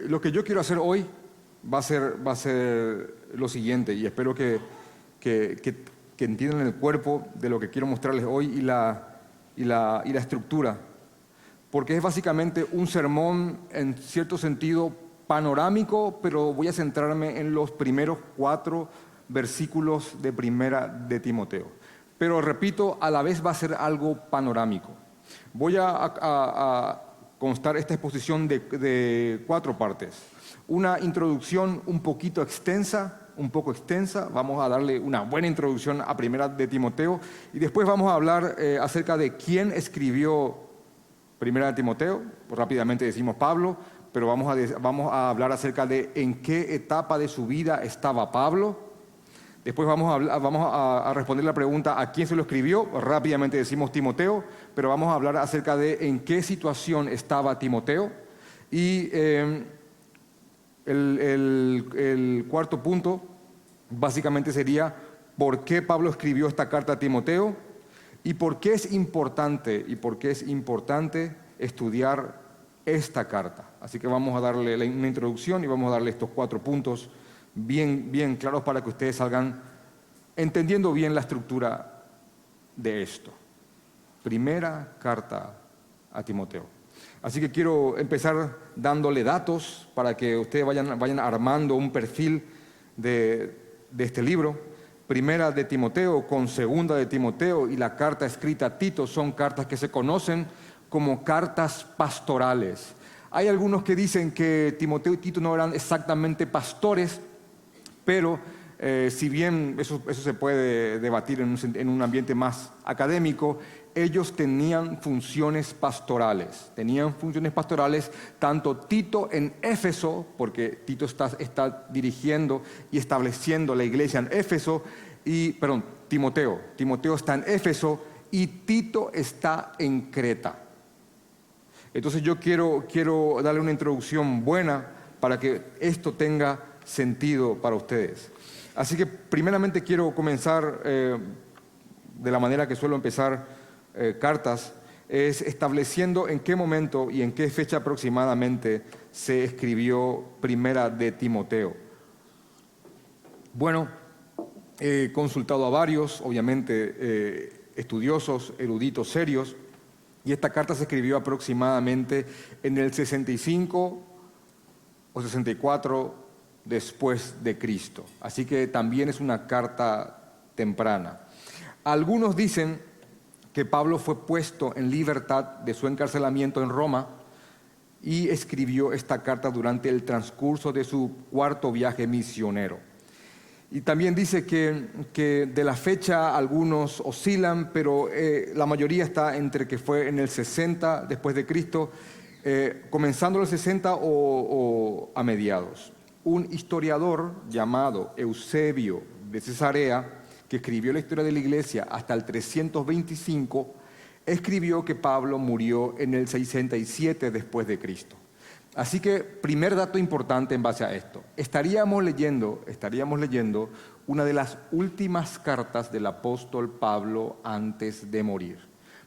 lo que yo quiero hacer hoy va a ser lo siguiente, y espero que entiendan el cuerpo de lo que quiero mostrarles hoy y la estructura. Porque es básicamente un sermón en cierto sentido panorámico, pero voy a centrarme en los primeros 4 versículos de Primera de Timoteo. Pero repito, a la vez va a ser algo panorámico. Voy a constar esta exposición de 4 partes. Una introducción un poco extensa, vamos a darle una buena introducción a Primera de Timoteo, y después vamos a hablar acerca de quién escribió Primera de Timoteo. Pues rápidamente decimos Pablo, pero vamos a hablar acerca de en qué etapa de su vida estaba Pablo. Después vamos a responder la pregunta ¿a quién se lo escribió? Rápidamente decimos Timoteo, pero vamos a hablar acerca de en qué situación estaba Timoteo. Y el cuarto punto básicamente sería ¿por qué Pablo escribió esta carta a Timoteo? ¿Y por qué es importante estudiar esta carta? Así que vamos a darle una introducción y vamos a darle estos 4 puntos bien claros para que ustedes salgan entendiendo bien la estructura de esto. Primera carta a Timoteo. Así que quiero empezar dándole datos para que ustedes vayan armando un perfil de este libro. Primera de Timoteo con Segunda de Timoteo y la carta escrita a Tito son cartas que se conocen como cartas pastorales. Hay algunos que dicen que Timoteo y Tito no eran exactamente pastores, pero si bien eso se puede debatir en un ambiente más académico, ellos tenían funciones pastorales. Tanto Tito en Éfeso, porque Tito está dirigiendo y estableciendo la iglesia en Éfeso, Timoteo está en Éfeso y Tito está en Creta. Entonces yo quiero darle una introducción buena para que esto tenga sentido para ustedes. Así que primeramente quiero comenzar de la manera que suelo empezar cartas, es estableciendo en qué momento y en qué fecha aproximadamente se escribió Primera de Timoteo. Bueno, he consultado a varios, obviamente estudiosos, eruditos serios, y esta carta se escribió aproximadamente en el 65 o 64 después de Cristo. Así que también es una carta temprana. Algunos dicen que Pablo fue puesto en libertad de su encarcelamiento en Roma y escribió esta carta durante el transcurso de su 4º viaje misionero. Y también dice que de la fecha algunos oscilan, pero la mayoría está entre que fue en el 60 después de Cristo, comenzando el 60 o a mediados. Un historiador llamado Eusebio de Cesarea, que escribió la historia de la iglesia hasta el 325, escribió que Pablo murió en el 67 después de Cristo. Así que, primer dato importante en base a esto, estaríamos leyendo una de las últimas cartas del apóstol Pablo antes de morir.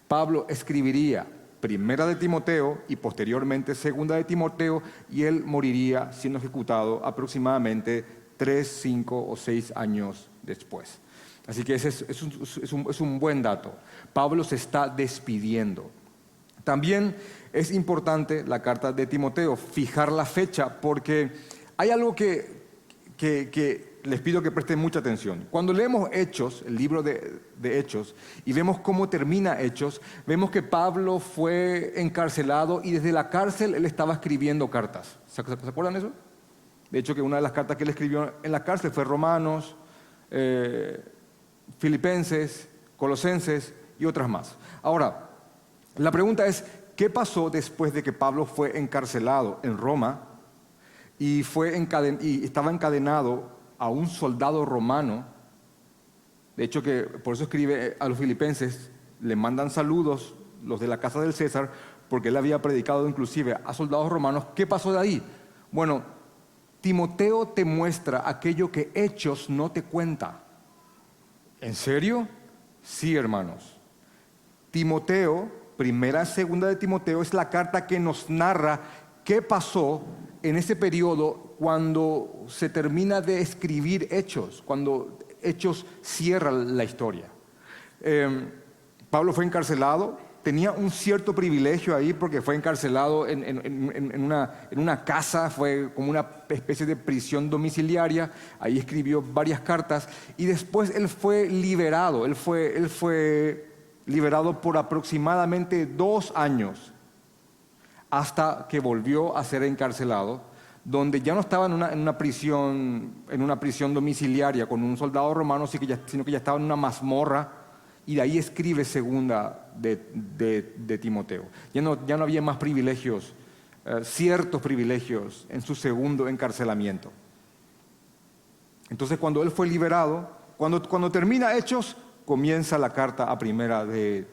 Pablo escribiría Primera de Timoteo y posteriormente Segunda de Timoteo, y él moriría siendo ejecutado aproximadamente 3, 5 o 6 años después. Así que ese es un buen dato. Pablo se está despidiendo. También es importante la carta de Timoteo, fijar la fecha, porque hay algo que les pido que presten mucha atención. Cuando leemos Hechos, el libro de Hechos, y vemos cómo termina Hechos, vemos que Pablo fue encarcelado y desde la cárcel él estaba escribiendo cartas. ¿Se acuerdan de eso? De hecho, que una de las cartas que él escribió en la cárcel fue Romanos, Filipenses, Colosenses y otras más. Ahora, la pregunta es, ¿qué pasó después de que Pablo fue encarcelado en Roma y estaba encadenado a un soldado romano? De hecho, que por eso escribe a los filipenses, le mandan saludos los de la casa del César, porque él había predicado inclusive a soldados romanos. ¿Qué pasó de ahí? Bueno, Timoteo te muestra aquello que Hechos no te cuenta. ¿En serio? Sí, hermanos. Timoteo, Primera, Segunda de Timoteo, es la carta que nos narra qué pasó en ese periodo cuando se termina de escribir Hechos, cuando Hechos cierra la historia. Pablo fue encarcelado, tenía un cierto privilegio ahí porque fue encarcelado en una casa, fue como una especie de prisión domiciliaria, ahí escribió varias cartas y después él fue liberado, él fue liberado por aproximadamente 2 años hasta que volvió a ser encarcelado, donde ya no estaba en una prisión domiciliaria con un soldado romano, sino que ya estaba en una mazmorra, y de ahí escribe segunda de Timoteo. Ya no había más privilegios, ciertos privilegios en su segundo encarcelamiento. Entonces, cuando él fue liberado, cuando termina Hechos, comienza la carta a primera de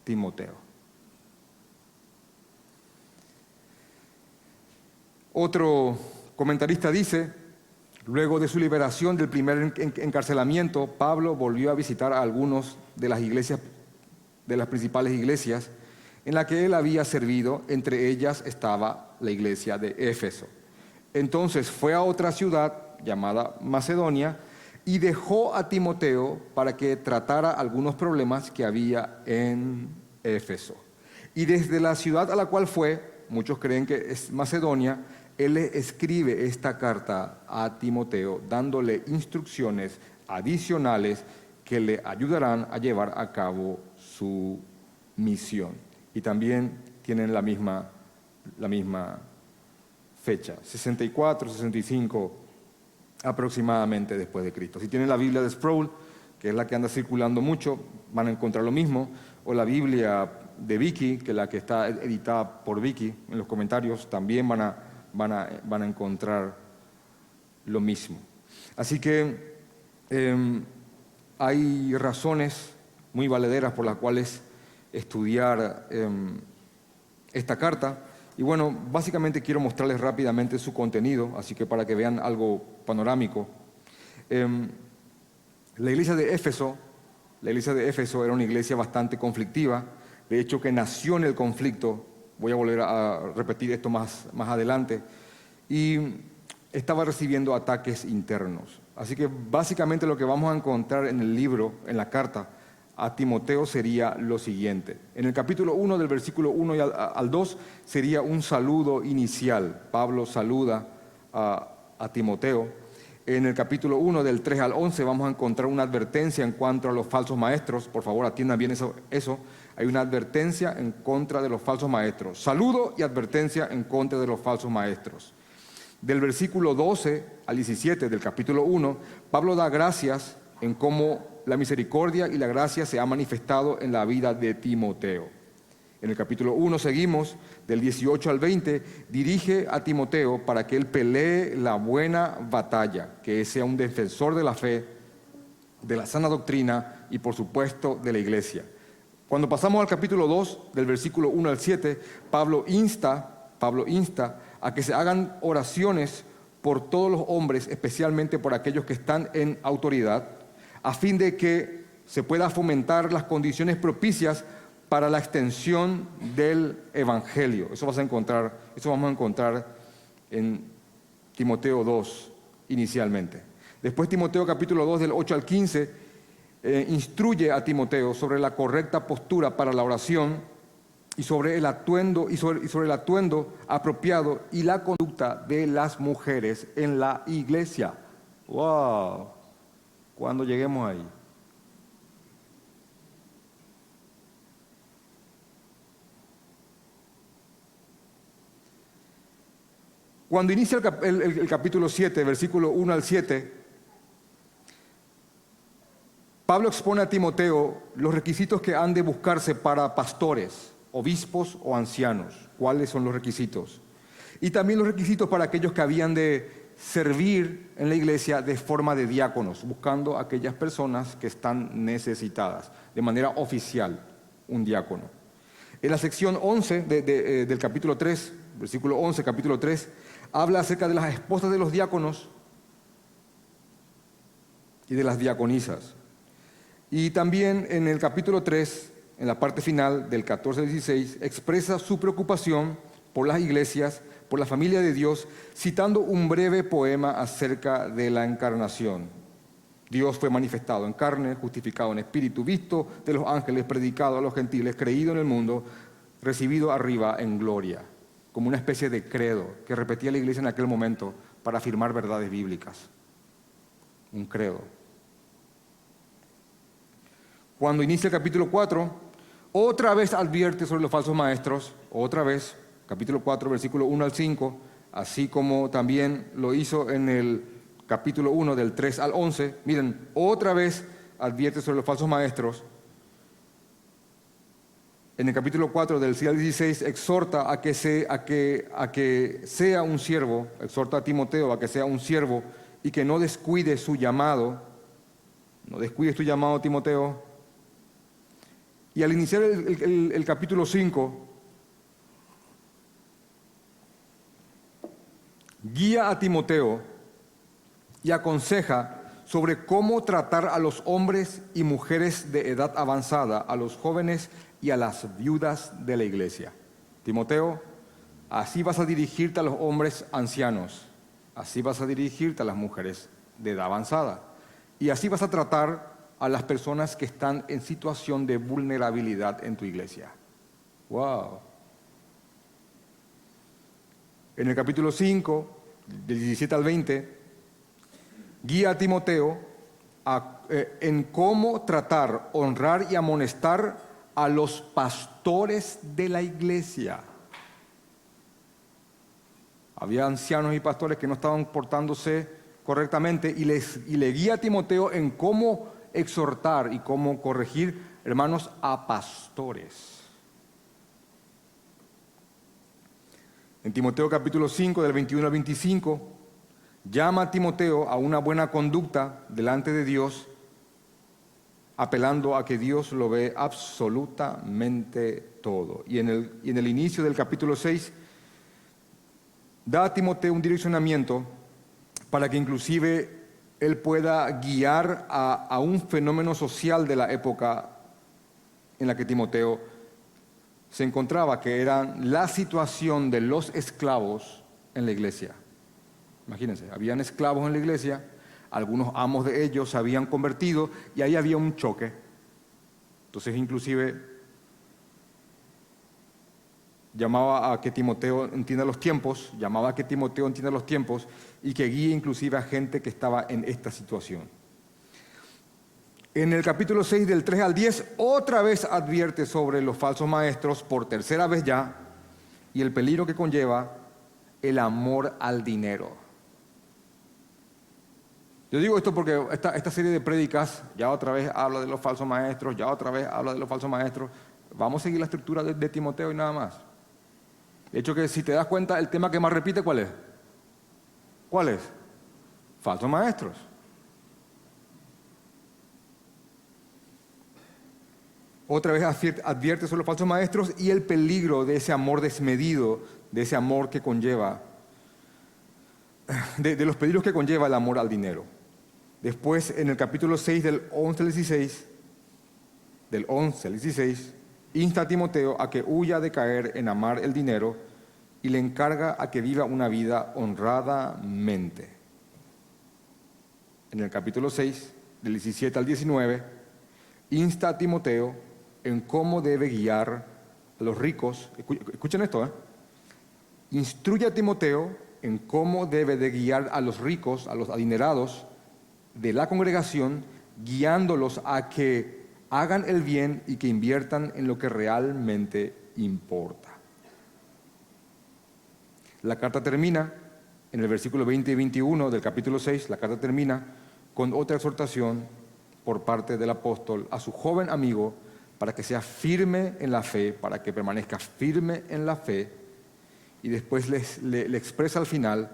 Timoteo. Otro comentarista dice: luego de su liberación del primer encarcelamiento, Pablo volvió a visitar a algunos de las principales iglesias en las que él había servido. Entre ellas estaba la iglesia de Éfeso. Entonces fue a otra ciudad llamada Macedonia y dejó a Timoteo para que tratara algunos problemas que había en Éfeso. Y desde la ciudad a la cual fue, muchos creen que es Macedonia, él le escribe esta carta a Timoteo dándole instrucciones adicionales que le ayudarán a llevar a cabo su misión. Y también tienen la misma fecha, 64, 65 aproximadamente después de Cristo. Si tienen la Biblia de Sproul, que es la que anda circulando mucho, van a encontrar lo mismo, o la Biblia de Vicky, que es la que está editada por Vicky, en los comentarios también van a encontrar lo mismo. Así que hay razones muy valederas por las cuales estudiar esta carta. Y bueno, básicamente quiero mostrarles rápidamente su contenido, así que para que vean algo panorámico. La iglesia de Éfeso era una iglesia bastante conflictiva, de hecho que nació en el conflicto. Voy a volver a repetir esto más adelante. Y estaba recibiendo ataques internos. Así que básicamente lo que vamos a encontrar en el libro, en la carta a Timoteo, sería lo siguiente. En el capítulo 1, del versículo 1 al 2, sería un saludo inicial. Pablo saluda a Timoteo. En el capítulo 1, del 3 al 11, vamos a encontrar una advertencia en cuanto a los falsos maestros. Por favor, atiendan bien eso. Hay una advertencia en contra de los falsos maestros. Saludo y advertencia en contra de los falsos maestros. Del versículo 12 al 17 del capítulo 1, Pablo da gracias en cómo la misericordia y la gracia se ha manifestado en la vida de Timoteo. En el capítulo 1 seguimos, del 18 al 20, dirige a Timoteo para que él pelee la buena batalla, que sea un defensor de la fe, de la sana doctrina y por supuesto de la iglesia. Cuando pasamos al capítulo 2, del versículo 1 al 7, Pablo insta a que se hagan oraciones por todos los hombres, especialmente por aquellos que están en autoridad, a fin de que se pueda fomentar las condiciones propicias para la extensión del Evangelio. Eso vamos a encontrar en Timoteo 2 inicialmente. Después Timoteo capítulo 2 del 8 al 15 instruye a Timoteo sobre la correcta postura para la oración y sobre el atuendo apropiado y la conducta de las mujeres en la iglesia. ¡Wow! Cuando lleguemos ahí. Cuando inicia el capítulo 7, versículo 1 al 7, Pablo expone a Timoteo los requisitos que han de buscarse para pastores, obispos o ancianos. ¿Cuáles son los requisitos? Y también los requisitos para aquellos que habían de servir en la iglesia de forma de diáconos, buscando a aquellas personas que están necesitadas, de manera oficial, un diácono. En la sección 11 del capítulo 3, versículo 11, capítulo 3, habla acerca de las esposas de los diáconos y de las diaconisas. Y también en el capítulo 3, en la parte final del 14 al 16, expresa su preocupación por las iglesias, por la familia de Dios, citando un breve poema acerca de la encarnación. Dios fue manifestado en carne, justificado en espíritu, visto de los ángeles, predicado a los gentiles, creído en el mundo, recibido arriba en gloria, como una especie de credo que repetía la iglesia en aquel momento para afirmar verdades bíblicas. Un credo. Cuando inicia el capítulo 4, otra vez advierte sobre los falsos maestros, otra vez, capítulo 4, versículo 1 al 5, así como también lo hizo en el capítulo 1, del 3 al 11. Miren, otra vez advierte sobre los falsos maestros. En el capítulo 4, del 6 al 16, exhorta a que sea un siervo, exhorta a Timoteo a que sea un siervo y que no descuide su llamado. No descuides tu llamado, Timoteo. Y al iniciar el capítulo 5, guía a Timoteo y aconseja sobre cómo tratar a los hombres y mujeres de edad avanzada, a los jóvenes y a las viudas de la iglesia. Timoteo, así vas a dirigirte a los hombres ancianos, así vas a dirigirte a las mujeres de edad avanzada, y así vas a tratar a las personas que están en situación de vulnerabilidad en tu iglesia. ¡Wow! En el capítulo 5, del 17 al 20, guía a Timoteo en cómo tratar, honrar y amonestar a los pastores de la iglesia. Había ancianos y pastores que no estaban portándose correctamente y le guía a Timoteo en cómo exhortar y cómo corregir, hermanos, a pastores. En Timoteo capítulo 5, del 21 al 25, llama a Timoteo a una buena conducta delante de Dios, apelando a que Dios lo ve absolutamente todo. Y en el inicio del capítulo 6, da a Timoteo un direccionamiento para que inclusive él pueda guiar a un fenómeno social de la época en la que Timoteo se encontraba, que era la situación de los esclavos en la iglesia. Imagínense, habían esclavos en la iglesia, algunos amos de ellos se habían convertido y ahí había un choque. Entonces inclusive llamaba a que Timoteo entienda los tiempos, y que guíe inclusive a gente que estaba en esta situación. En el capítulo 6, del 3 al 10, otra vez advierte sobre los falsos maestros, por tercera vez ya, y el peligro que conlleva el amor al dinero. Yo digo esto porque esta serie de prédicas ya otra vez habla de los falsos maestros, Vamos a seguir la estructura de Timoteo y nada más. De hecho que si te das cuenta, el tema que más repite, ¿cuál es? ¿Cuál es? Falsos maestros. Otra vez advierte sobre los falsos maestros y el peligro de ese amor desmedido, de ese amor que conlleva, de los peligros que conlleva el amor al dinero. Después, en el capítulo 6, del 11 al 16, insta a Timoteo a que huya de caer en amar el dinero y le encarga a que viva una vida honradamente. En el capítulo 6, del 17 al 19, insta a Timoteo en cómo debe guiar a los ricos. Escuchen esto, Instruye a Timoteo en cómo debe de guiar a los ricos, a los adinerados de la congregación, guiándolos a que hagan el bien y que inviertan en lo que realmente importa. La carta termina, en el versículo 20 y 21 del capítulo 6, la carta termina con otra exhortación por parte del apóstol a su joven amigo para que sea firme en la fe, para que permanezca firme en la fe, y después le expresa al final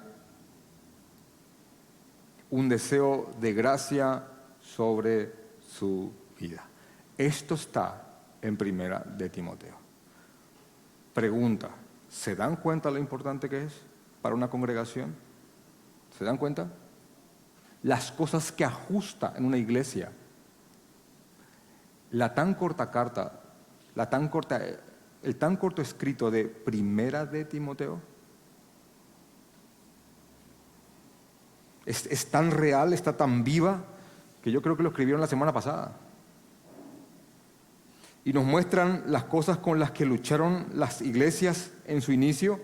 un deseo de gracia sobre su vida. Esto está en Primera de Timoteo. Pregunta, ¿se dan cuenta lo importante que es para una congregación? ¿Se dan cuenta? Las cosas que ajusta en una iglesia. La tan corta carta, la tan corta el tan corto escrito de Primera de Timoteo? Es tan real, está tan viva, que yo creo que lo escribieron la semana pasada. Y nos muestran las cosas con las que lucharon las iglesias en su inicio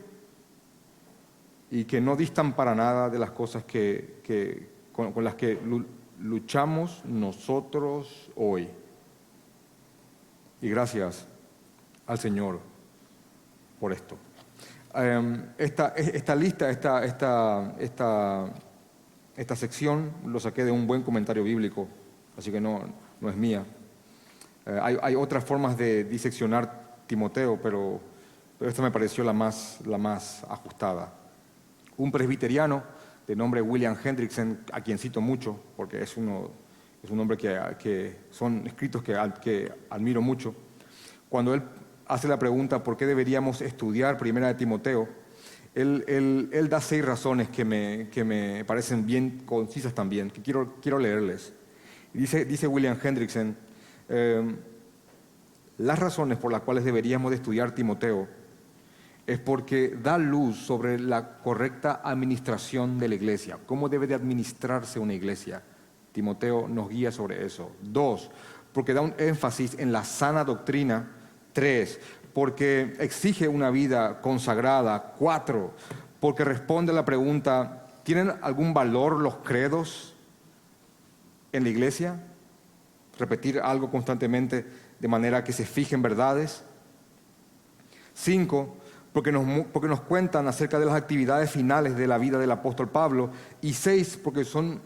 y que no distan para nada de las cosas con las que luchamos nosotros hoy. Y gracias al Señor por esto. Esta lista, esta sección lo saqué de un buen comentario bíblico, así que no es mía. Hay otras formas de diseccionar Timoteo, pero esta me pareció la más ajustada. Un presbiteriano de nombre William Hendrickson, a quien cito mucho, porque es un hombre que son escritos que admiro mucho. Cuando él hace la pregunta ¿por qué deberíamos estudiar Primera de Timoteo?, él da 6 razones que me parecen bien concisas también, que quiero leerles. Dice William Hendrickson, las razones por las cuales deberíamos de estudiar Timoteo es porque da luz sobre la correcta administración de la iglesia, cómo debe de administrarse una iglesia. Timoteo nos guía sobre eso. 2, porque da un énfasis en la sana doctrina. 3, porque exige una vida consagrada. 4, porque responde a la pregunta, ¿tienen algún valor los credos en la iglesia? Repetir algo constantemente de manera que se fijen verdades. 5, porque nos cuentan acerca de las actividades finales de la vida del apóstol Pablo. Y 6, porque son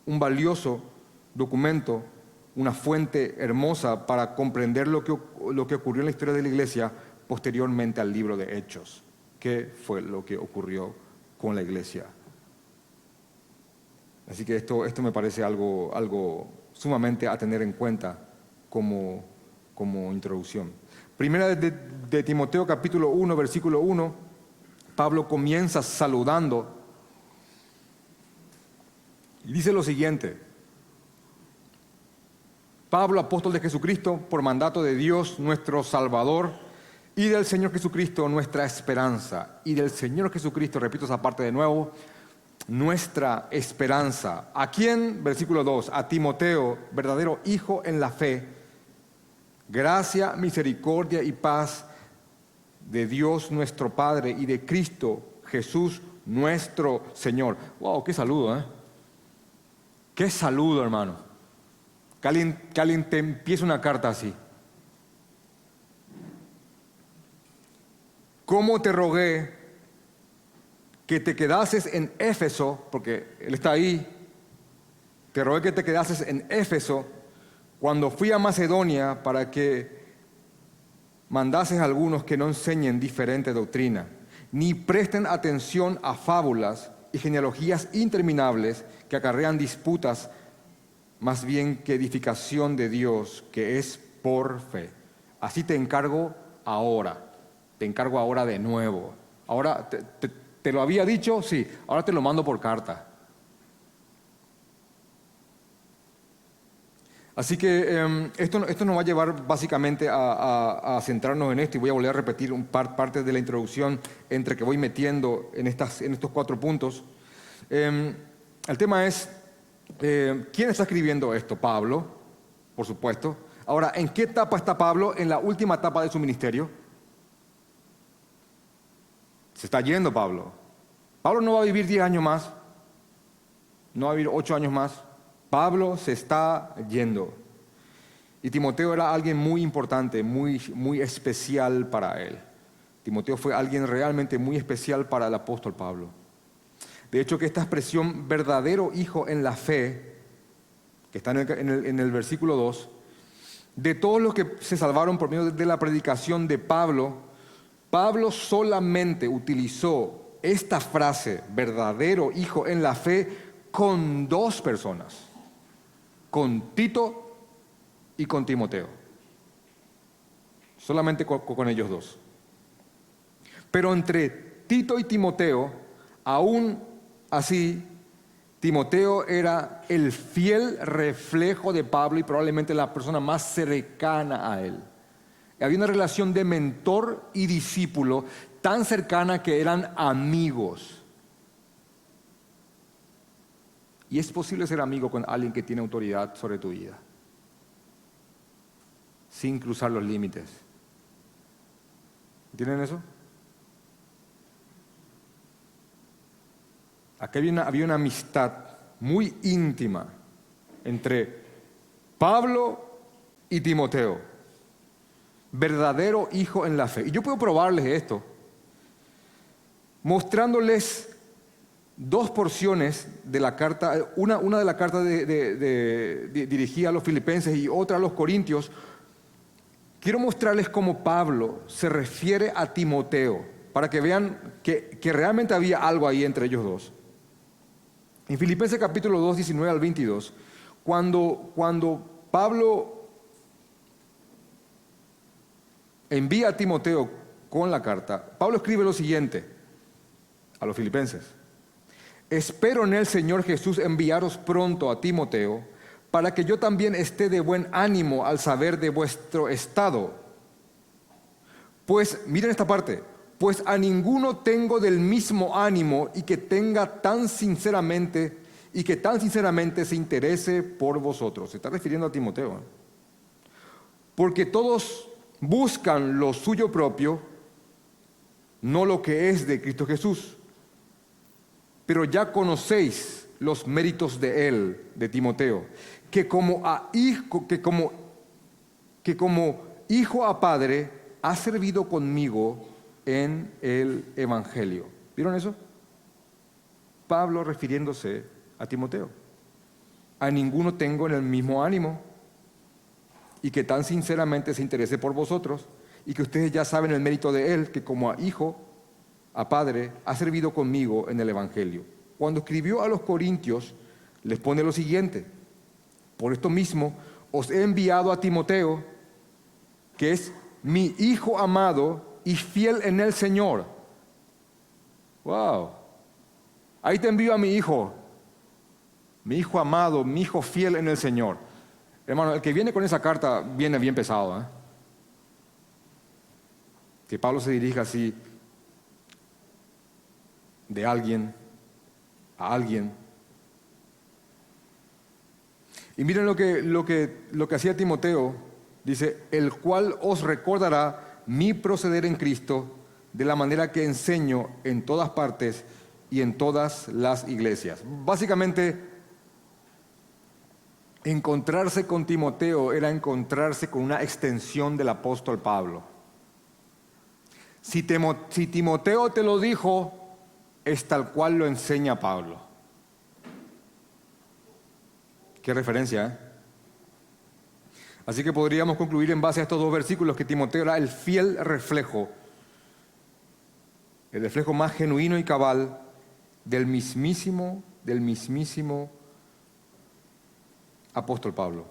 un valioso documento, una fuente hermosa para comprender lo que ocurrió en la historia de la iglesia posteriormente al libro de Hechos. ¿Qué fue lo que ocurrió con la iglesia? Así que esto me parece algo sumamente a tener en cuenta como introducción. Primera de Timoteo capítulo 1, versículo 1, Pablo comienza saludando y dice lo siguiente: Pablo, apóstol de Jesucristo, por mandato de Dios nuestro Salvador y del Señor Jesucristo nuestra esperanza. Y del Señor Jesucristo, repito esa parte de nuevo, nuestra esperanza. ¿A quién? Versículo 2, a Timoteo, verdadero hijo en la fe, gracia, misericordia y paz de Dios nuestro Padre y de Cristo Jesús nuestro Señor. ¡Wow! ¡Qué saludo! ¡Qué saludo, hermano! Que alguien te empiece una carta así. ¿Cómo te rogué que te quedases en Éfeso? Porque él está ahí. Te rogué que te quedases en Éfeso cuando fui a Macedonia para que mandases a algunos que no enseñen diferente doctrina, ni presten atención a fábulas y genealogías interminables que acarrean disputas, más bien que edificación de Dios, que es por fe. Así te encargo ahora de nuevo. Ahora, ¿te lo había dicho? Sí, ahora te lo mando por carta. Así que esto nos va a llevar básicamente a centrarnos en esto, y voy a volver a repetir parte de la introducción entre que voy metiendo en estos 4 puntos. El tema es, ¿quién está escribiendo esto? Pablo, por supuesto. Ahora, ¿en qué etapa está Pablo? En la última etapa de su ministerio. Se está yendo Pablo. Pablo no va a vivir 10 años más, no va a vivir 8 años más. Pablo se está yendo. Y Timoteo era alguien muy importante, muy especial para él. Timoteo fue alguien realmente muy especial para el apóstol Pablo. De hecho, que esta expresión verdadero hijo en la fe, que está en el versículo 2, de todos los que se salvaron por medio de la predicación de Pablo, Pablo solamente utilizó esta frase, verdadero hijo en la fe, con 2 personas, con Tito y con Timoteo. Solamente con ellos 2. Pero entre Tito y Timoteo, aún así, Timoteo era el fiel reflejo de Pablo y probablemente la persona más cercana a él. Había una relación de mentor y discípulo tan cercana que eran amigos. Y es posible ser amigo con alguien que tiene autoridad sobre tu vida, sin cruzar los límites. ¿Entienden eso? Aquí había una amistad muy íntima entre Pablo y Timoteo, verdadero hijo en la fe. Y yo puedo probarles esto, mostrándoles dos porciones de la carta, una de la carta dirigida a los filipenses y otra a los corintios. Quiero mostrarles cómo Pablo se refiere a Timoteo, para que vean que realmente había algo ahí entre ellos dos. En Filipenses capítulo 2, 19 al 22, cuando Pablo envía a Timoteo con la carta, Pablo escribe lo siguiente a los filipenses: espero en el Señor Jesús enviaros pronto a Timoteo, para que yo también esté de buen ánimo al saber de vuestro estado. Pues, miren esta parte, pues a ninguno tengo del mismo ánimo y que tan sinceramente se interese por vosotros. Se está refiriendo a Timoteo. Porque todos buscan lo suyo propio, no lo que es de Cristo Jesús. Pero ya conocéis los méritos de él, de Timoteo, que como hijo a padre ha servido conmigo en el Evangelio. ¿Vieron eso? Pablo refiriéndose a Timoteo. A ninguno tengo en el mismo ánimo y que tan sinceramente se interese por vosotros, y que ustedes ya saben el mérito de él, que como a hijo, a padre, ha servido conmigo en el Evangelio. Cuando escribió a los corintios, les pone lo siguiente: por esto mismo os he enviado a Timoteo, que es mi hijo amado y fiel en el Señor. ¡Wow! Ahí te envío a mi hijo amado, mi hijo fiel en el Señor. Hermano, el que viene con esa carta viene bien pesado, ¿eh? Que Pablo se dirija así de alguien a alguien. Y miren lo que hacía Timoteo. Dice: el cual os recordará mi proceder en Cristo, de la manera que enseño en todas partes y en todas las iglesias. Básicamente, encontrarse con Timoteo era encontrarse con una extensión del apóstol Pablo. Si Timoteo te lo dijo, es tal cual lo enseña Pablo. Qué referencia, ¿eh? Así que podríamos concluir en base a estos dos versículos que Timoteo era el fiel reflejo, el reflejo más genuino y cabal del mismísimo apóstol Pablo.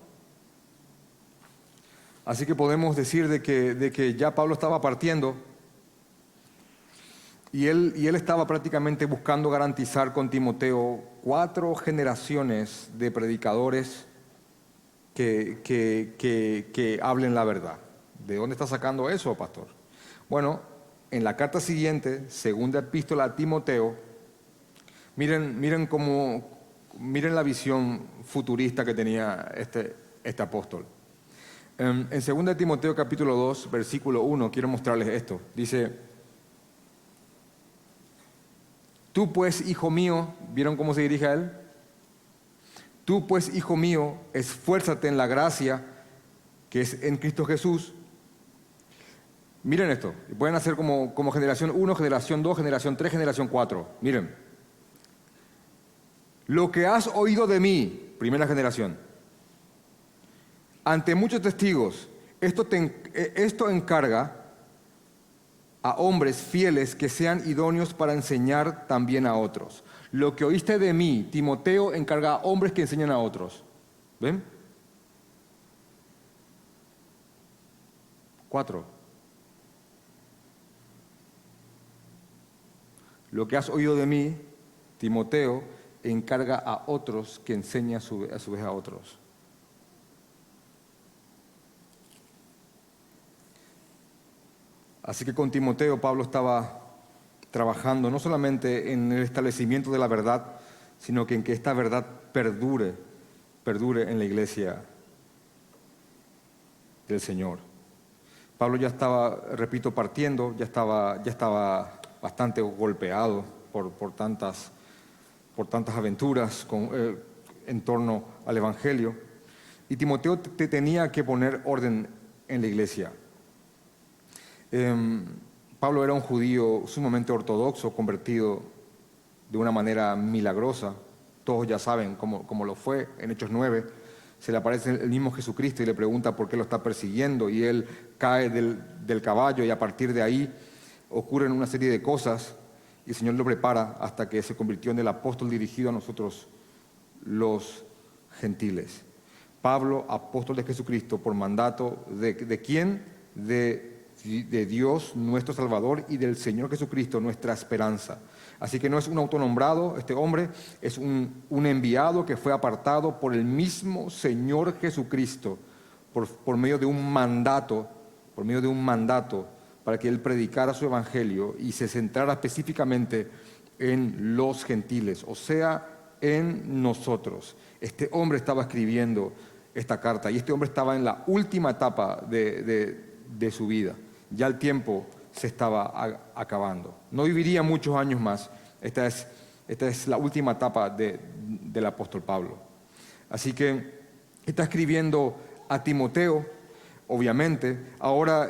Así que podemos decir de que ya Pablo estaba partiendo y él estaba prácticamente buscando garantizar con Timoteo 4 generaciones de predicadores que hablen la verdad. ¿De dónde está sacando eso, pastor? Bueno, en la carta siguiente, segunda epístola a Timoteo, miren la visión futurista que tenía este apóstol. En 2 Timoteo capítulo 2, versículo 1, quiero mostrarles esto. Dice: tú pues, hijo mío, ¿vieron cómo se dirige a él? Tú pues, hijo mío, esfuérzate en la gracia que es en Cristo Jesús. Miren esto, pueden hacer como generación 1, generación 2, generación 3, generación 4. Miren. Lo que has oído de mí, primera generación, ante muchos testigos, esto encarga a hombres fieles que sean idóneos para enseñar también a otros. Lo que oíste de mí, Timoteo, encarga a hombres que enseñan a otros. ¿Ven? 4. Lo que has oído de mí, Timoteo, encarga a otros que enseñen a su vez a otros. Así que con Timoteo Pablo estaba trabajando no solamente en el establecimiento de la verdad, sino que en que esta verdad perdure en la iglesia del Señor. Pablo ya estaba, repito, partiendo, ya estaba bastante golpeado por tantas aventuras en torno al Evangelio. Y Timoteo te tenía que poner orden en la iglesia. Pablo era un judío sumamente ortodoxo, convertido de una manera milagrosa. Todos ya saben cómo lo fue. En Hechos 9 se le aparece el mismo Jesucristo y le pregunta por qué lo está persiguiendo, y él cae del caballo, y a partir de ahí ocurren una serie de cosas y el Señor lo prepara hasta que se convirtió en el apóstol dirigido a nosotros los gentiles. Pablo, apóstol de Jesucristo, por mandato ¿de quién? De Dios, nuestro Salvador, y del Señor Jesucristo, nuestra esperanza. Así que no es un autonombrado, este hombre es un enviado que fue apartado por el mismo Señor Jesucristo, por medio de un mandato, para que él predicara su evangelio y se centrara específicamente en los gentiles, o sea, en nosotros. Este hombre estaba escribiendo esta carta y este hombre estaba en la última etapa de su vida. Ya el tiempo se estaba acabando. No viviría muchos años más. Esta es la última etapa del apóstol Pablo. Así que está escribiendo a Timoteo, obviamente. Ahora,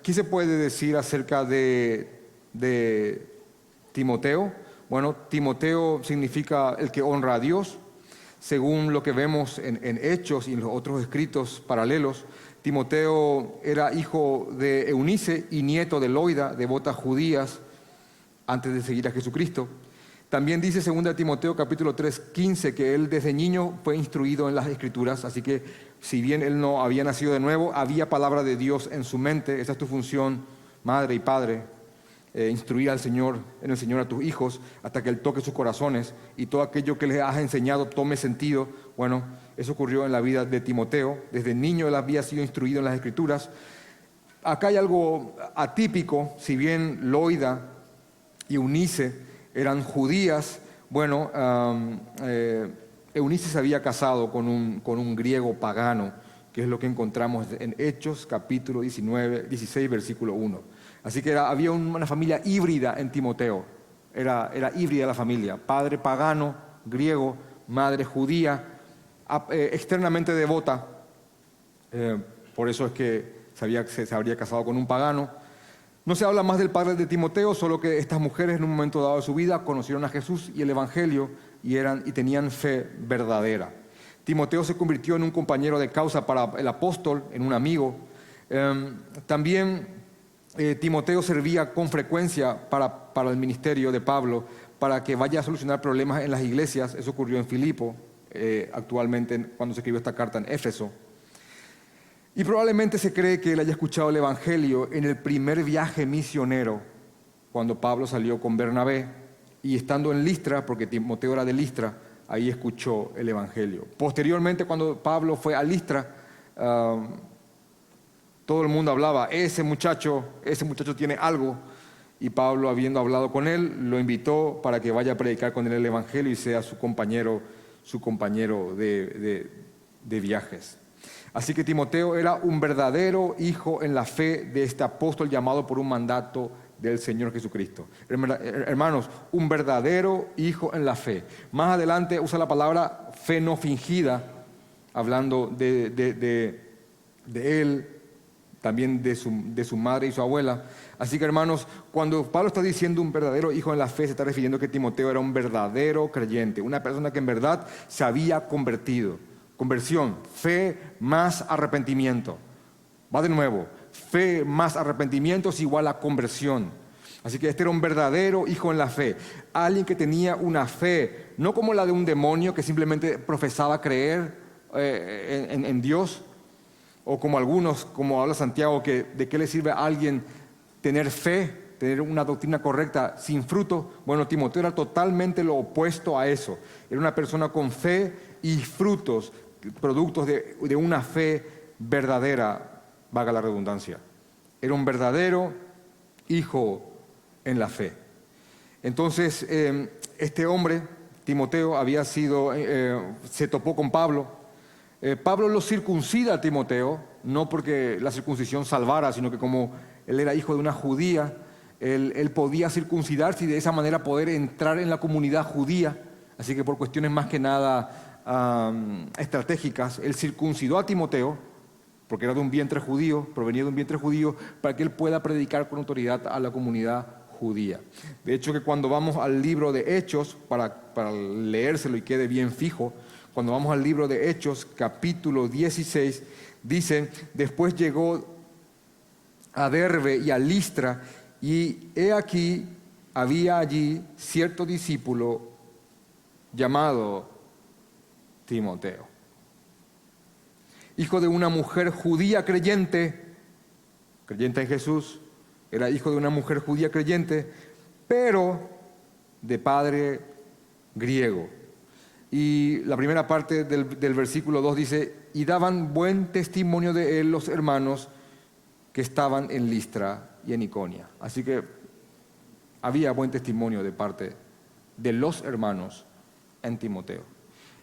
¿qué se puede decir acerca de Timoteo? Bueno, Timoteo significa el que honra a Dios. Según lo que vemos en Hechos y en los otros escritos paralelos, Timoteo era hijo de Eunice y nieto de Loida, devotas judías, antes de seguir a Jesucristo. También dice 2 Timoteo capítulo 3, 15, que él desde niño fue instruido en las Escrituras, así que si bien él no había nacido de nuevo, había palabra de Dios en su mente. Esa es tu función, madre y padre, instruir en el Señor a tus hijos hasta que Él toque sus corazones y todo aquello que les has enseñado tome sentido. Bueno, eso ocurrió en la vida de Timoteo. Desde niño él había sido instruido en las Escrituras. Acá hay algo atípico. Si bien Loida y Eunice eran judías, bueno, Eunice se había casado con un griego pagano, que es lo que encontramos en Hechos capítulo 16, versículo 1. Así que había una familia híbrida en Timoteo, era híbrida la familia, padre pagano, griego, madre judía, externamente devota, por eso es que se habría casado con un pagano. No se habla más del padre de Timoteo, solo que estas mujeres en un momento dado de su vida conocieron a Jesús y el Evangelio y tenían fe verdadera. Timoteo se convirtió en un compañero de causa para el apóstol, en un amigo. También Timoteo servía con frecuencia para el ministerio de Pablo, para que vaya a solucionar problemas en las iglesias. Eso ocurrió en Filipo, actualmente cuando se escribió esta carta en Éfeso. Y probablemente se cree que él haya escuchado el Evangelio en el primer viaje misionero, cuando Pablo salió con Bernabé, y estando en Listra, porque Timoteo era de Listra, ahí escuchó el Evangelio. Posteriormente, cuando Pablo fue a Listra, todo el mundo hablaba, ese muchacho tiene algo, y Pablo, habiendo hablado con él, lo invitó para que vaya a predicar con él el Evangelio y sea su compañero de viajes. Así que Timoteo era un verdadero hijo en la fe de este apóstol llamado por un mandato del Señor Jesucristo. Hermanos, un verdadero hijo en la fe. Más adelante usa la palabra fe no fingida, hablando de él, también de su madre y su abuela. Así que, hermanos, cuando Pablo está diciendo un verdadero hijo en la fe, se está refiriendo a que Timoteo era un verdadero creyente, una persona que en verdad se había convertido. Conversión, fe más arrepentimiento. Va de nuevo, fe más arrepentimiento es igual a conversión. Así que este era un verdadero hijo en la fe. Alguien que tenía una fe, no como la de un demonio que simplemente profesaba creer en Dios, o como algunos, como habla Santiago, que de qué le sirve a alguien tener fe, tener una doctrina correcta sin fruto. Bueno, Timoteo era totalmente lo opuesto a eso. Era una persona con fe y frutos, productos de una fe verdadera, valga la redundancia. Era un verdadero hijo en la fe. Entonces, este hombre, Timoteo, se topó con Pablo. Pablo lo circuncida a Timoteo, no porque la circuncisión salvara, sino que como él era hijo de una judía, él podía circuncidarse y de esa manera poder entrar en la comunidad judía. Así que por cuestiones más que nada estratégicas, él circuncidó a Timoteo, porque era de un vientre judío, provenía de un vientre judío, para que él pueda predicar con autoridad a la comunidad judía. De hecho, que cuando vamos al libro de Hechos, para leérselo y quede bien fijo, cuando vamos al libro de Hechos, capítulo 16, dice: después llegó a Derbe y a Listra, y he aquí, había allí cierto discípulo llamado Timoteo, hijo de una mujer judía creyente en Jesús, era hijo de una mujer judía creyente, pero de padre griego. Y la primera parte del versículo 2 dice: y daban buen testimonio de él los hermanos que estaban en Listra y en Iconia. Así que había buen testimonio de parte de los hermanos en Timoteo.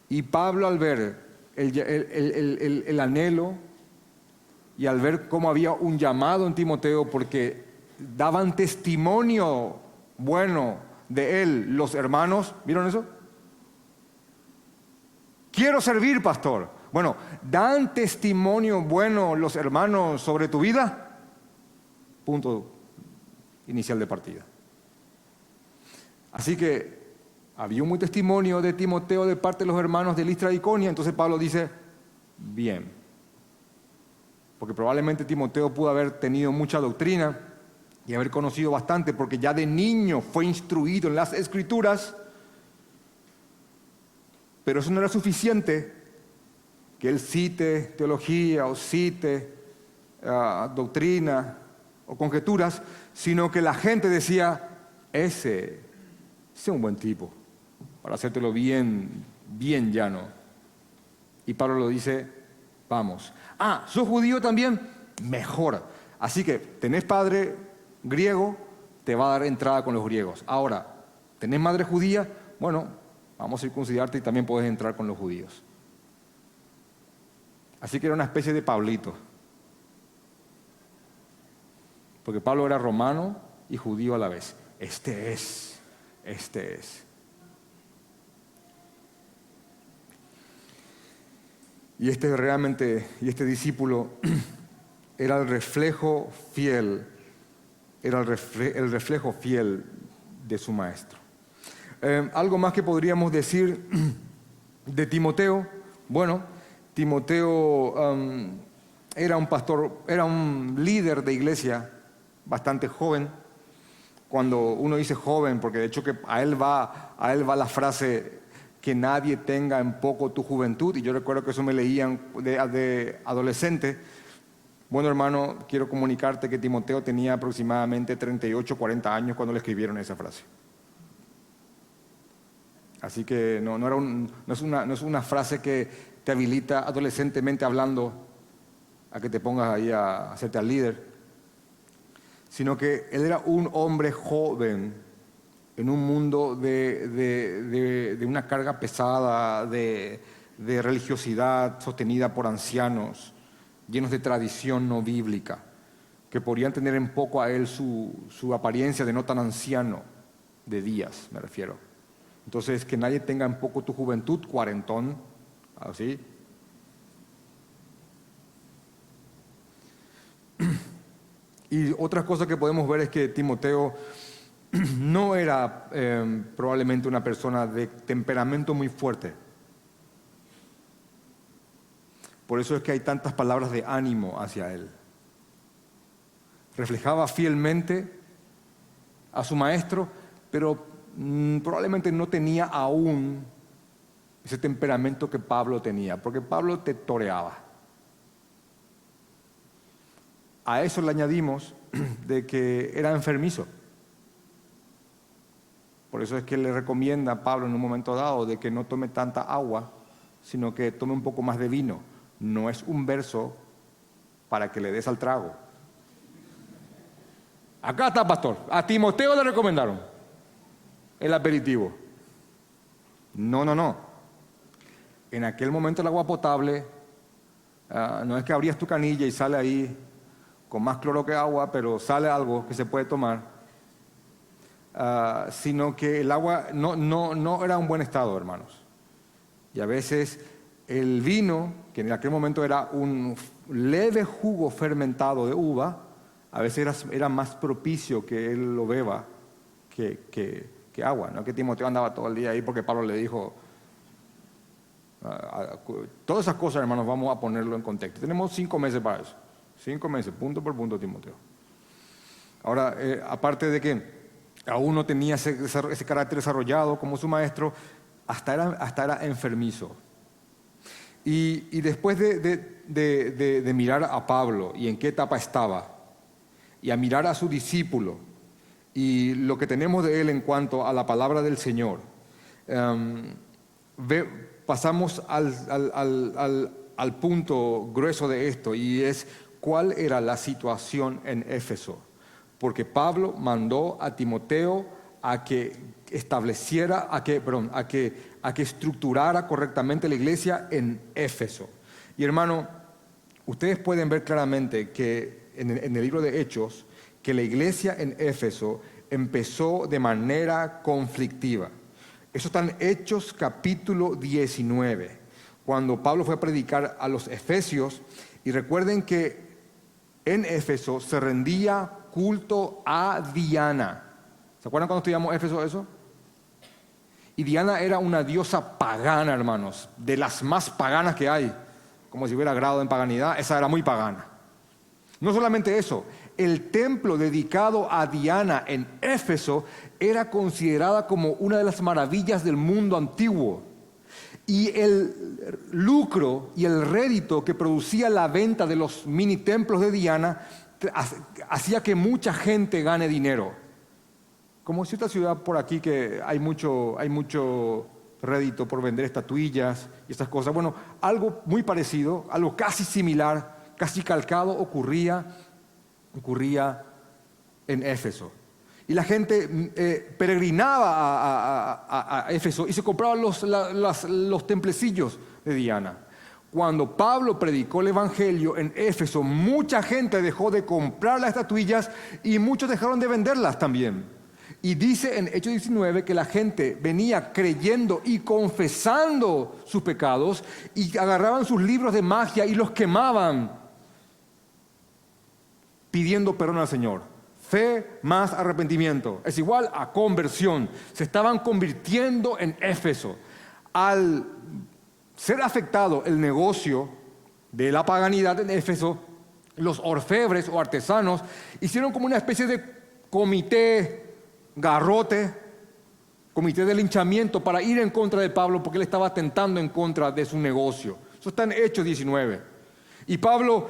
Y Pablo, al ver el anhelo y al ver cómo había un llamado en Timoteo, porque daban testimonio bueno de él los hermanos, ¿vieron eso? Quiero servir, pastor. Bueno, ¿dan testimonio bueno los hermanos sobre tu vida? Punto inicial de partida. Así que había un buen testimonio de Timoteo de parte de los hermanos de Listra y Iconia. Entonces Pablo dice: bien. Porque probablemente Timoteo pudo haber tenido mucha doctrina y haber conocido bastante, porque ya de niño fue instruido en las Escrituras. Pero eso no era suficiente, que él cite teología o cite doctrina o conjeturas, sino que la gente decía: ese es un buen tipo, para hacértelo bien llano. Y Pablo lo dice: vamos. ¿Sos judío también? Mejor. Así que tenés padre griego, te va a dar entrada con los griegos. Ahora, ¿tenés madre judía? Bueno, vamos a circuncidarte y también puedes entrar con los judíos. Así que era una especie de Pablito. Porque Pablo era romano y judío a la vez. Este es. Y este discípulo era el reflejo fiel, el reflejo fiel de su maestro. Algo más que podríamos decir de Timoteo. Bueno, Timoteo era un pastor, era un líder de iglesia bastante joven. Cuando uno dice joven, porque de hecho que a él va la frase: que nadie tenga en poco tu juventud. Y yo recuerdo que eso me leían de adolescente. Bueno, hermano, quiero comunicarte que Timoteo tenía aproximadamente 38, 40 años cuando le escribieron esa frase. Así que no es una frase que te habilita adolescentemente hablando a que te pongas ahí a hacerte al líder, sino que él era un hombre joven en un mundo de una carga pesada de religiosidad sostenida por ancianos llenos de tradición no bíblica, que podrían tener en poco a él su apariencia de no tan anciano, de días me refiero. Entonces, que nadie tenga en poco tu juventud, cuarentón, así. Y otra cosa que podemos ver es que Timoteo no era probablemente una persona de temperamento muy fuerte. Por eso es que hay tantas palabras de ánimo hacia él. Reflejaba fielmente a su maestro, pero probablemente no tenía aún ese temperamento que Pablo tenía, porque Pablo te toreaba. A eso le añadimos de que era enfermizo. Por eso es que le recomienda a Pablo en un momento dado de que no tome tanta agua, sino que tome un poco más de vino. No es un verso para que le des al trago. Acá está, pastor. A Timoteo le recomendaron el aperitivo. No. En aquel momento el agua potable, no es que abrías tu canilla y sale ahí con más cloro que agua, pero sale algo que se puede tomar, sino que el agua no era en buen estado, hermanos. Y a veces el vino, que en aquel momento era un leve jugo fermentado de uva, a veces era más propicio que él lo beba que agua. No es que Timoteo andaba todo el día ahí porque Pablo le dijo, todas esas cosas, hermanos, vamos a ponerlo en contexto. Tenemos 5 meses para eso. 5 meses, punto por punto, Timoteo. Ahora, aparte de que aún no tenía ese carácter desarrollado como su maestro, hasta era enfermizo. Y después de mirar a Pablo y en qué etapa estaba, y a mirar a su discípulo, y lo que tenemos de él en cuanto a la palabra del Señor, pasamos al punto grueso de esto, y es cuál era la situación en Éfeso. Porque Pablo mandó a Timoteo a que estableciera, a que estructurara correctamente la iglesia en Éfeso. Y hermano, ustedes pueden ver claramente que en el libro de Hechos, que la iglesia en Éfeso empezó de manera conflictiva. Eso está en Hechos capítulo 19, cuando Pablo fue a predicar a los efesios, y recuerden que en Éfeso se rendía culto a Diana. ¿Se acuerdan cuando estudiamos Éfeso eso? Y Diana era una diosa pagana, hermanos, de las más paganas que hay, como si hubiera grado en paganidad, esa era muy pagana. No solamente eso, el templo dedicado a Diana en Éfeso era considerada como una de las maravillas del mundo antiguo. Y el lucro y el rédito que producía la venta de los mini templos de Diana hacía que mucha gente gane dinero. Como cierta ciudad por aquí que hay mucho rédito por vender estatuillas y estas cosas. Bueno, algo muy parecido, algo casi similar, casi calcado ocurría en Éfeso. Y la gente peregrinaba a Éfeso y se compraban los templecillos de Diana. Cuando Pablo predicó el evangelio en Éfeso, mucha gente dejó de comprar las estatuillas y muchos dejaron de venderlas también. Y dice en Hechos 19 que la gente venía creyendo y confesando sus pecados y agarraban sus libros de magia y los quemaban, pidiendo perdón al Señor. Fe más arrepentimiento es igual a conversión. Se estaban convirtiendo en Éfeso. Al ser afectado el negocio de la paganidad en Éfeso, los orfebres o artesanos hicieron como una especie de comité garrote, comité de linchamiento para ir en contra de Pablo porque él estaba atentando en contra de su negocio. Eso está en Hechos 19. Y Pablo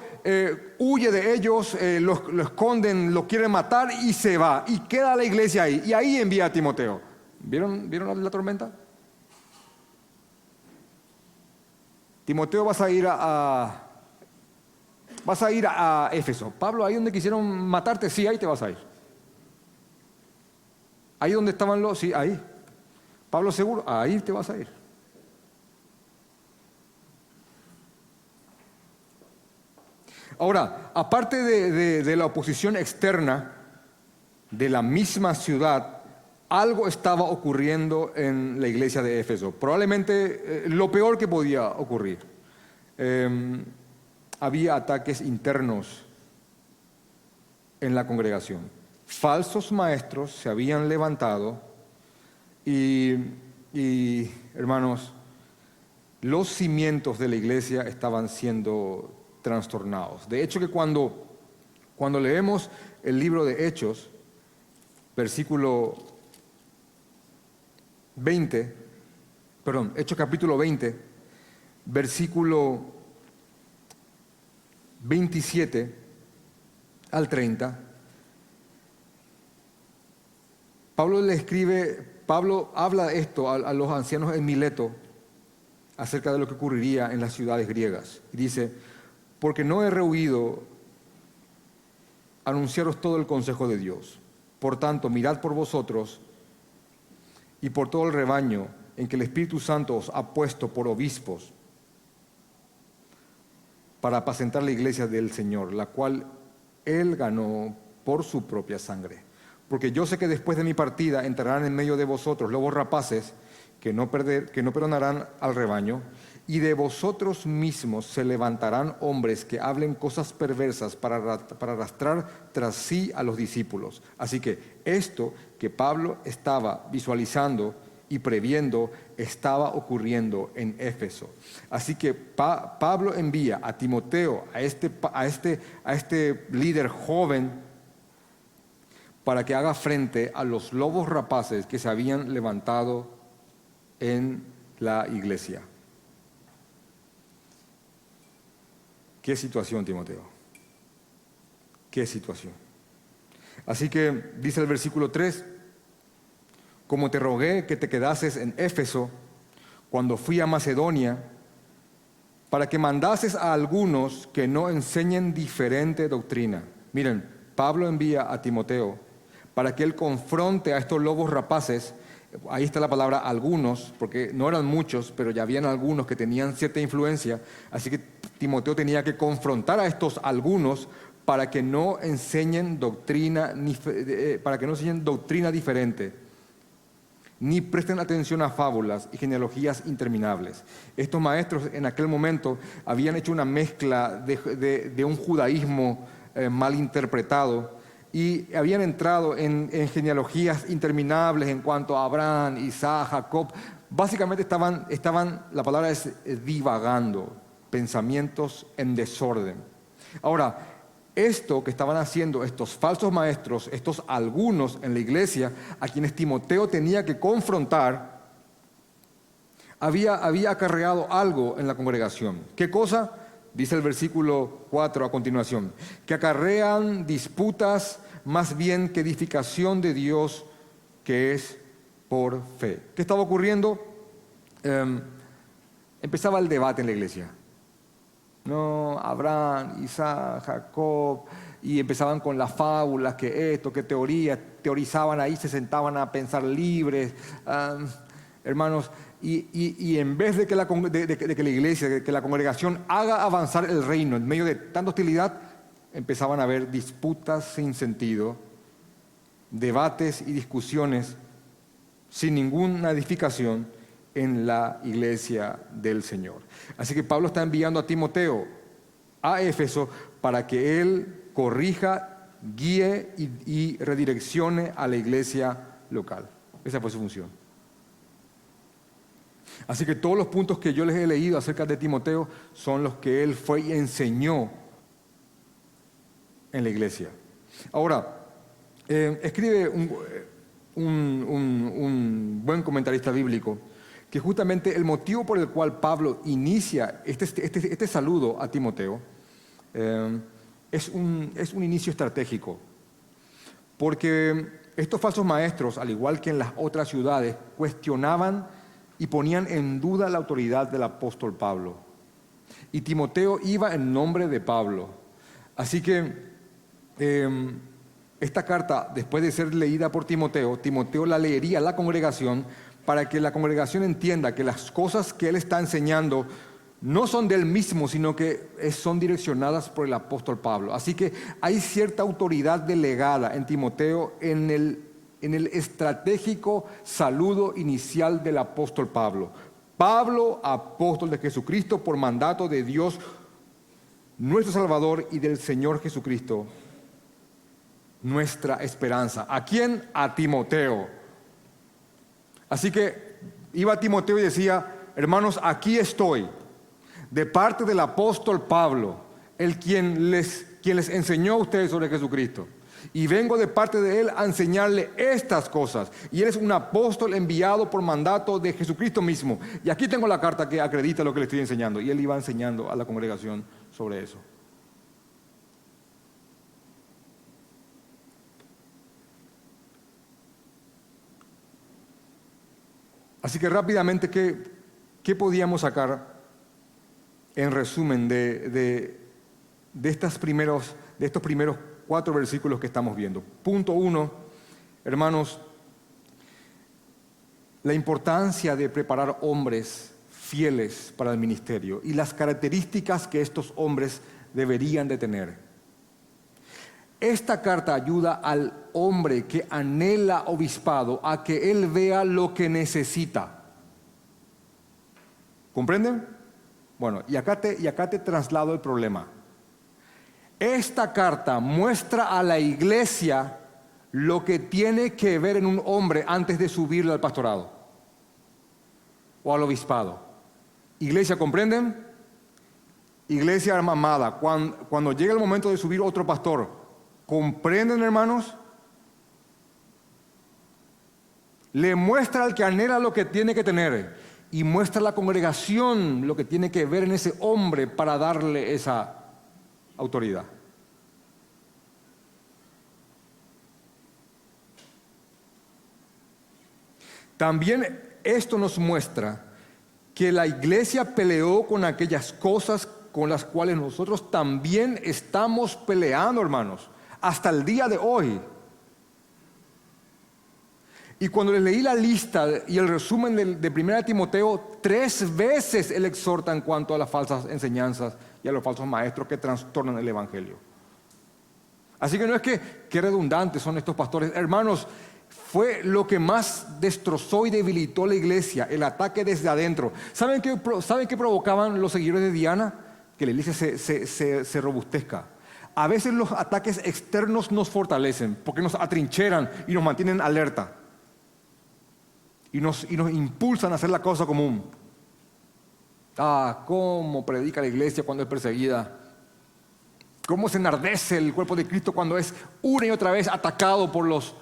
huye de ellos, lo esconden, lo quieren matar y se va. Y queda la iglesia ahí. Y ahí envía a Timoteo. ¿Vieron la tormenta? Timoteo, vas a ir a Éfeso. Pablo, ahí donde quisieron matarte, sí, ahí te vas a ir. Ahí donde estaban sí, ahí. Pablo, seguro, ahí te vas a ir. Ahora, aparte de la oposición externa de la misma ciudad, algo estaba ocurriendo en la iglesia de Éfeso. Probablemente lo peor que podía ocurrir. Había ataques internos en la congregación. Falsos maestros se habían levantado y hermanos, los cimientos de la iglesia estaban siendo trastornados. De hecho que cuando leemos el libro de Hechos, Hechos capítulo 20, versículo 27 al 30, Pablo habla de esto a los ancianos en Mileto acerca de lo que ocurriría en las ciudades griegas. Y dice, porque no he rehuido anunciaros todo el consejo de Dios. Por tanto, mirad por vosotros y por todo el rebaño en que el Espíritu Santo os ha puesto por obispos para apacentar la iglesia del Señor, la cual Él ganó por su propia sangre. Porque yo sé que después de mi partida entrarán en medio de vosotros lobos rapaces que no perdonarán al rebaño, y de vosotros mismos se levantarán hombres que hablen cosas perversas para arrastrar tras sí a los discípulos. Así que esto que Pablo estaba visualizando y previendo estaba ocurriendo en Éfeso. Así que Pablo envía a Timoteo, a este líder joven, para que haga frente a los lobos rapaces que se habían levantado en la iglesia. ¿Qué situación, Timoteo? ¿Qué situación? Así que dice el versículo 3, como te rogué que te quedases en Éfeso cuando fui a Macedonia, para que mandases a algunos que no enseñen diferente doctrina. Miren, Pablo envía a Timoteo para que él confronte a estos lobos rapaces. Ahí está la palabra algunos, porque no eran muchos, pero ya habían algunos que tenían cierta influencia. Así que Timoteo tenía que confrontar a estos algunos para que no enseñen doctrina diferente, ni presten atención a fábulas y genealogías interminables. Estos maestros en aquel momento habían hecho una mezcla de un judaísmo mal interpretado, y habían entrado en genealogías interminables en cuanto a Abraham, Isaac, Jacob. Básicamente estaban, la palabra es divagando, pensamientos en desorden. Ahora, esto que estaban haciendo estos falsos maestros, estos algunos en la iglesia, a quienes Timoteo tenía que confrontar, había acarreado algo en la congregación. ¿Qué cosa? Dice el versículo 4 a continuación, que acarrean disputas más bien que edificación de Dios, que es por fe. ¿Qué estaba ocurriendo? Empezaba el debate en la iglesia. No, Abraham, Isaac, Jacob, y empezaban con las fábulas, que teorizaban ahí, se sentaban a pensar libres, hermanos, y en vez de que la iglesia, que la congregación haga avanzar el reino en medio de tanta hostilidad, empezaban a haber disputas sin sentido, debates y discusiones sin ninguna edificación en la iglesia del Señor. Así que Pablo está enviando a Timoteo a Éfeso para que él corrija, guíe y redireccione a la iglesia local. Esa fue su función. Así que todos los puntos que yo les he leído acerca de Timoteo son los que él fue y enseñó en la iglesia. Ahora, escribe un buen comentarista bíblico que justamente el motivo por el cual Pablo inicia este saludo a Timoteo es un inicio estratégico, porque estos falsos maestros, al igual que en las otras ciudades, cuestionaban y ponían en duda la autoridad del apóstol Pablo. Y Timoteo iba en nombre de Pablo. Así que esta carta, después de ser leída por Timoteo, Timoteo la leería a la congregación para que la congregación entienda que las cosas que él está enseñando no son de él mismo, sino que son direccionadas por el apóstol Pablo. Así que hay cierta autoridad delegada en Timoteo en el estratégico saludo inicial del apóstol Pablo. Pablo, apóstol de Jesucristo, por mandato de Dios, nuestro Salvador, y del Señor Jesucristo, nuestra esperanza. ¿A quién? A Timoteo. Así que iba Timoteo y decía: hermanos, aquí estoy, de parte del apóstol Pablo, quien les enseñó a ustedes sobre Jesucristo. Y vengo de parte de él a enseñarle estas cosas. Y él es un apóstol enviado por mandato de Jesucristo mismo. Y aquí tengo la carta que acredita lo que le estoy enseñando. Y él iba enseñando a la congregación sobre eso. Así que rápidamente, ¿qué podíamos sacar en resumen de estos primeros 4 versículos que estamos viendo. Punto 1, hermanos, la importancia de preparar hombres fieles para el ministerio y las características que estos hombres deberían de tener. Esta carta ayuda al hombre que anhela obispado a que él vea lo que necesita. ¿Comprenden? Bueno, y acá te traslado el problema. Esta carta muestra a la iglesia lo que tiene que ver en un hombre antes de subirle al pastorado o al obispado. Iglesia, ¿comprenden? Iglesia amada, cuando llega el momento de subir otro pastor, ¿comprenden, hermanos? Le muestra al que anhela lo que tiene que tener y muestra a la congregación lo que tiene que ver en ese hombre para darle esa autoridad. También esto nos muestra que la iglesia peleó con aquellas cosas con las cuales nosotros también estamos peleando, hermanos, hasta el día de hoy. Y cuando les leí la lista y el resumen de 1 Timoteo, 3 veces él exhorta en cuanto a las falsas enseñanzas y a los falsos maestros que trastornan el evangelio. Así que no es que qué redundantes son estos pastores. Hermanos, fue lo que más destrozó y debilitó la iglesia, el ataque desde adentro. ¿Saben qué provocaban los seguidores de Diana? Que la iglesia se robustezca. A veces los ataques externos nos fortalecen porque nos atrincheran y nos mantienen alerta. Y nos impulsan a hacer la cosa común. Cómo predica la iglesia cuando es perseguida. Cómo se enardece el cuerpo de Cristo cuando es una y otra vez atacado por los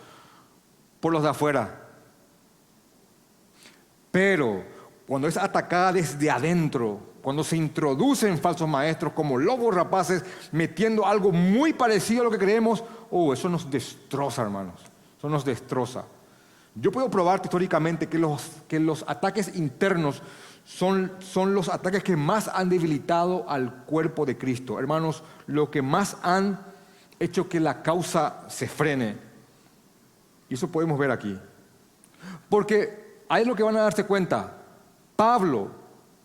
de afuera. Pero cuando es atacada desde adentro, cuando se introducen falsos maestros como lobos rapaces, metiendo algo muy parecido a lo que creemos, eso nos destroza, hermanos. Eso nos destroza. Yo puedo probarte históricamente que los ataques internos son los ataques que más han debilitado al cuerpo de Cristo. Hermanos, lo que más han hecho que la causa se frene. Y eso podemos ver aquí. Porque ahí es lo que van a darse cuenta. Pablo,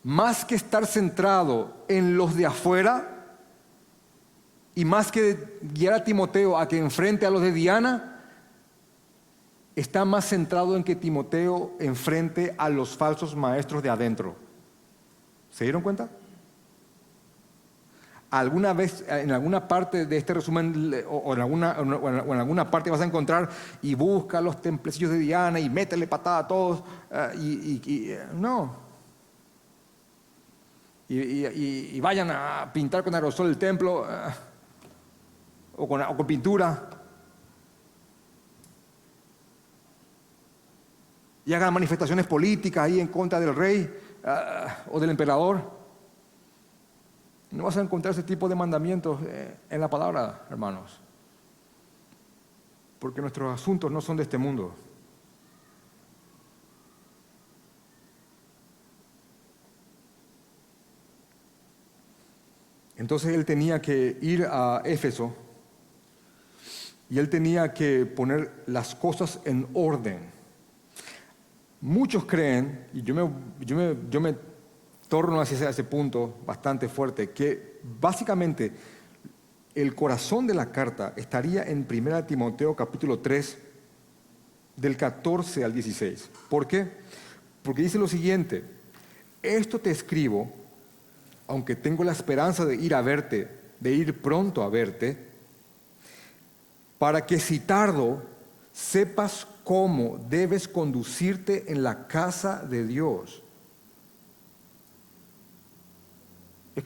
más que estar centrado en los de afuera y más que guiar a Timoteo a que enfrente a los de Diana, está más centrado en que Timoteo enfrente a los falsos maestros de adentro. ¿Se dieron cuenta? Alguna vez, en alguna parte de este resumen o en alguna parte vas a encontrar y busca los templecillos de Diana y métele patada a todos no. Y vayan a pintar con aerosol el templo o con pintura. Y hagan manifestaciones políticas ahí en contra del rey o del emperador. No vas a encontrar ese tipo de mandamientos en la palabra, hermanos. Porque nuestros asuntos no son de este mundo. Entonces él tenía que ir a Éfeso y él tenía que poner las cosas en orden. Muchos creen, y yo me torno hacia ese punto bastante fuerte, que básicamente el corazón de la carta estaría en 1 Timoteo capítulo 3, del 14 al 16. ¿Por qué? Porque dice lo siguiente: esto te escribo, aunque tengo la esperanza de ir a verte, de ir pronto a verte, para que si tardo, sepas cómo debes conducirte en la casa de Dios.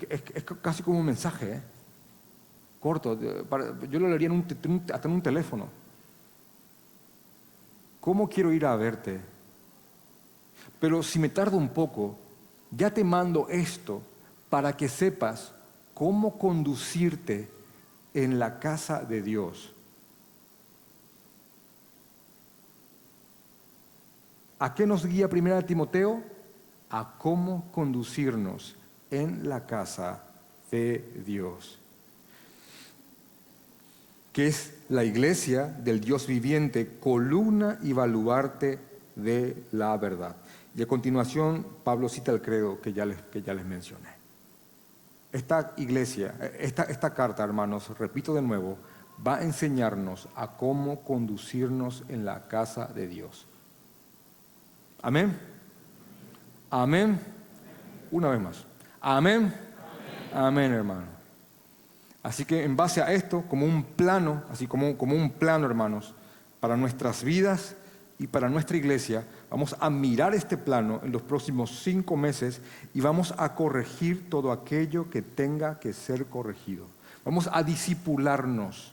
Es casi como un mensaje, corto. Yo lo leería hasta en un teléfono. ¿Cómo quiero ir a verte? Pero si me tardo un poco, ya te mando esto para que sepas cómo conducirte en la casa de Dios. ¿A qué nos guía 1 Timoteo? A cómo conducirnos en la casa de Dios. que es la iglesia del Dios viviente, columna y baluarte de la verdad. Y a continuación, Pablo cita el credo que ya les mencioné. Esta iglesia, esta carta, hermanos, repito de nuevo, va a enseñarnos a cómo conducirnos en la casa de Dios. ¿Amén? ¿Amén? Una vez más. ¿Amén? Amén, hermano. Así que en base a esto, como un plano, así como un plano, hermanos, para nuestras vidas y para nuestra iglesia, vamos a mirar este plano en los próximos 5 meses y vamos a corregir todo aquello que tenga que ser corregido. Vamos a discipularnos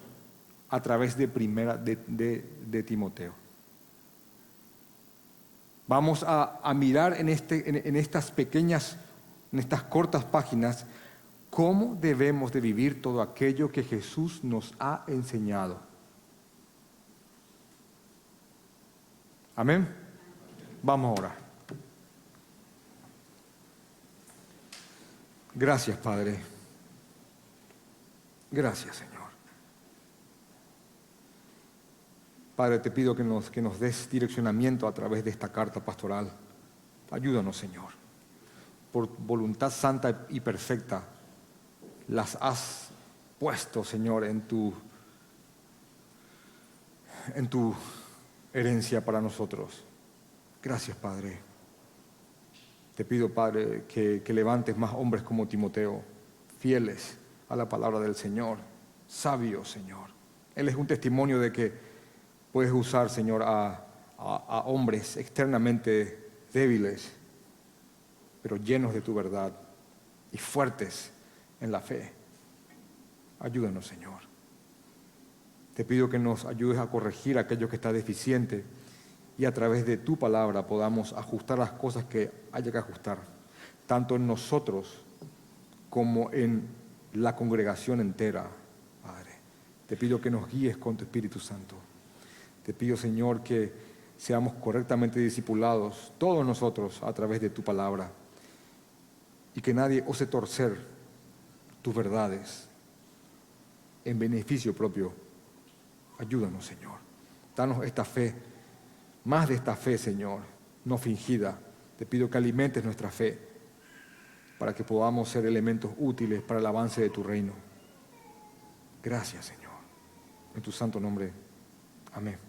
a través de primera de Timoteo. Vamos a mirar en estas cortas páginas, cómo debemos de vivir todo aquello que Jesús nos ha enseñado. Amén. Vamos a orar. Gracias, Padre. Gracias, Señor. Padre, te pido que nos des direccionamiento a través de esta carta pastoral. Ayúdanos, Señor. Por voluntad santa y perfecta, las has puesto, Señor, en tu herencia para nosotros. Gracias, Padre. Te pido, Padre, que levantes más hombres como Timoteo, fieles a la palabra del Señor, sabios, Señor. Él es un testimonio de que puedes usar, Señor, a hombres externamente débiles, pero llenos de tu verdad y fuertes en la fe. Ayúdanos, Señor. Te pido que nos ayudes a corregir aquello que está deficiente y a través de tu palabra podamos ajustar las cosas que haya que ajustar, tanto en nosotros como en la congregación entera, Padre. Te pido que nos guíes con tu Espíritu Santo. Te pido, Señor, que seamos correctamente discipulados, todos nosotros, a través de tu palabra, y que nadie ose torcer tus verdades en beneficio propio. Ayúdanos, Señor. Danos esta fe, más de esta fe, Señor, no fingida. Te pido que alimentes nuestra fe para que podamos ser elementos útiles para el avance de tu reino. Gracias, Señor. En tu santo nombre. Amén.